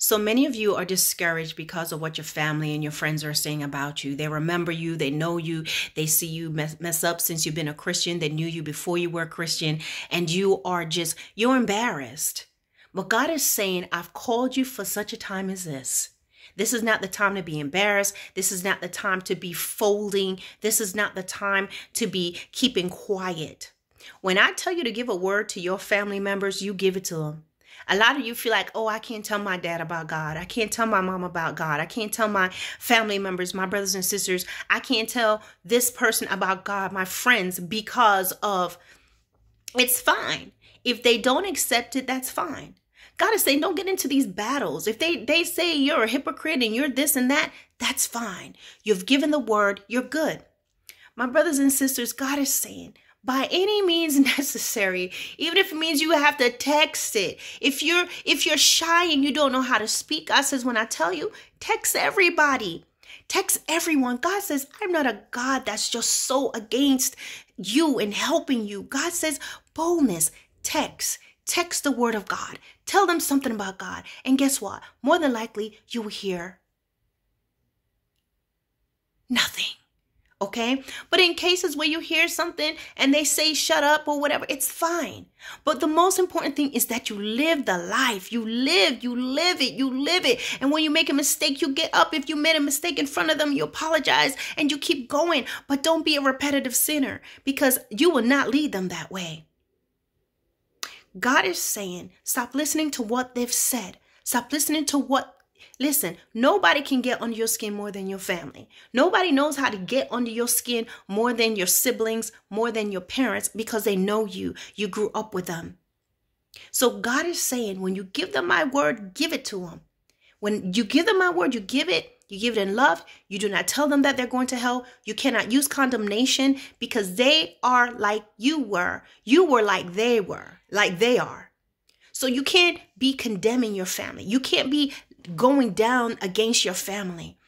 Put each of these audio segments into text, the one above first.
So many of you are discouraged because of what your family and your friends are saying about you. They remember you, they know you, they see you mess up since you've been a Christian, they knew you before you were a Christian, and you're embarrassed. But God is saying, I've called you for such a time as this. This is not the time to be embarrassed. This is not the time to be folding. This is not the time to be keeping quiet. When I tell you to give a word to your family members, you give it to them. A lot of you feel like, oh, I can't tell my dad about God. I can't tell my mom about God. I can't tell my family members, my brothers and sisters. I can't tell this person about God, my friends, because of, it's fine. If they don't accept it, that's fine. God is saying, don't get into these battles. If they say you're a hypocrite and you're this and that, that's fine. You've given the word, you're good. My brothers and sisters, God is saying, by any means necessary, even if it means you have to text it. If you're shy and you don't know how to speak, God says, when I tell you, text everybody. Text everyone. God says, I'm not a God that's just so against you and helping you. God says, boldness, text the word of God. Tell them something about God. And guess what? More than likely, you will hear nothing. Okay? But in cases where you hear something and they say shut up or whatever, it's fine. But the most important thing is that you live the life. You live it. And when you make a mistake, you get up. If you made a mistake in front of them, you apologize and you keep going. But don't be a repetitive sinner, because you will not lead them that way. God is saying, stop listening to what they've said. Stop listening to Listen, nobody can get under your skin more than your family. Nobody knows how to get under your skin more than your siblings, more than your parents, because they know you. You grew up with them. So God is saying, when you give them my word, give it to them. When you give them my word, you give it in love. You do not tell them that they're going to hell. You cannot use condemnation, because they are like you were. You were like they are. So you can't be condemning your family. You can't be going down against your family.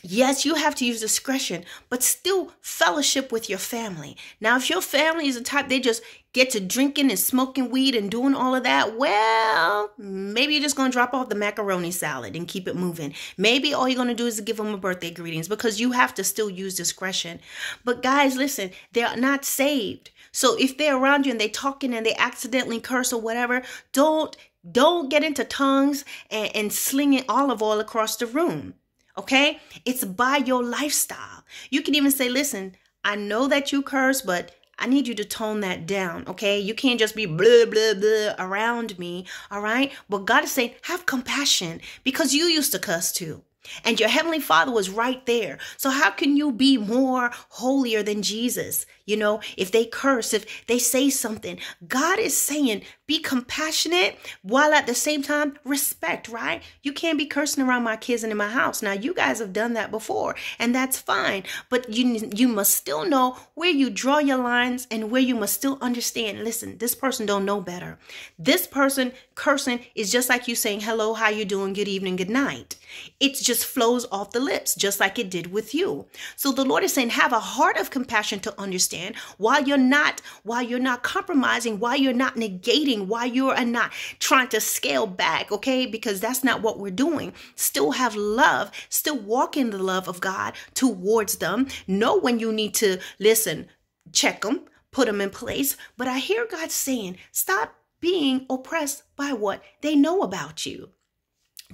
Yes, you have to use discretion, but still fellowship with your family. Now, if your family is the type they just get to drinking and smoking weed and doing all of that, well, maybe you're just going to drop off the macaroni salad and keep it moving. Maybe all you're going to do is give them a birthday greetings, because you have to still use discretion. But guys, listen, they're not saved. So if they're around you and they're talking and they accidentally curse or whatever, don't get into tongues and slinging olive oil across the room. Okay? It's by your lifestyle. You can even say, listen, I know that you curse, but I need you to tone that down. Okay? You can't just be blah, blah, blah around me. All right? But God is saying, have compassion, because you used to cuss too. And your heavenly Father was right there. So how can you be more holier than Jesus? You know, if they curse, if they say something, God is saying, be compassionate while at the same time respect, right? You can't be cursing around my kids and in my house. Now, you guys have done that before, and that's fine. But you must still know where you draw your lines and where you must still understand. Listen, this person don't know better. This person cursing is just like you saying, hello, how you doing? Good evening, good night. It just flows off the lips, just like it did with you. So the Lord is saying, have a heart of compassion to understand while you're not compromising, while you're not negating, while you are not trying to scale back, okay? Because that's not what we're doing. Still have love, still walk in the love of God towards them. Know when you need to listen, check them, put them in place. But I hear God saying, stop being oppressed by what they know about you.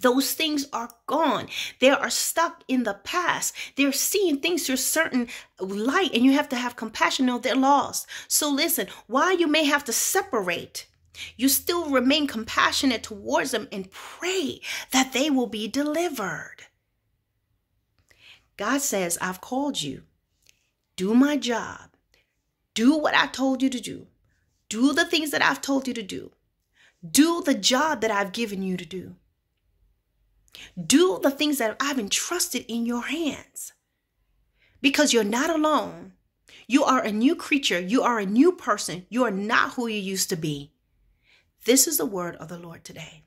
Those things are gone. They are stuck in the past. They're seeing things through a certain light, and you have to have compassion. No, they're lost. So listen, while you may have to separate, you still remain compassionate towards them and pray that they will be delivered. God says, I've called you. Do my job. Do what I told you to do. Do the things that I've told you to do. Do the job that I've given you to do. Do the things that I've entrusted in your hands, because you're not alone. You are a new creature. You are a new person. You are not who you used to be. This is the word of the Lord today.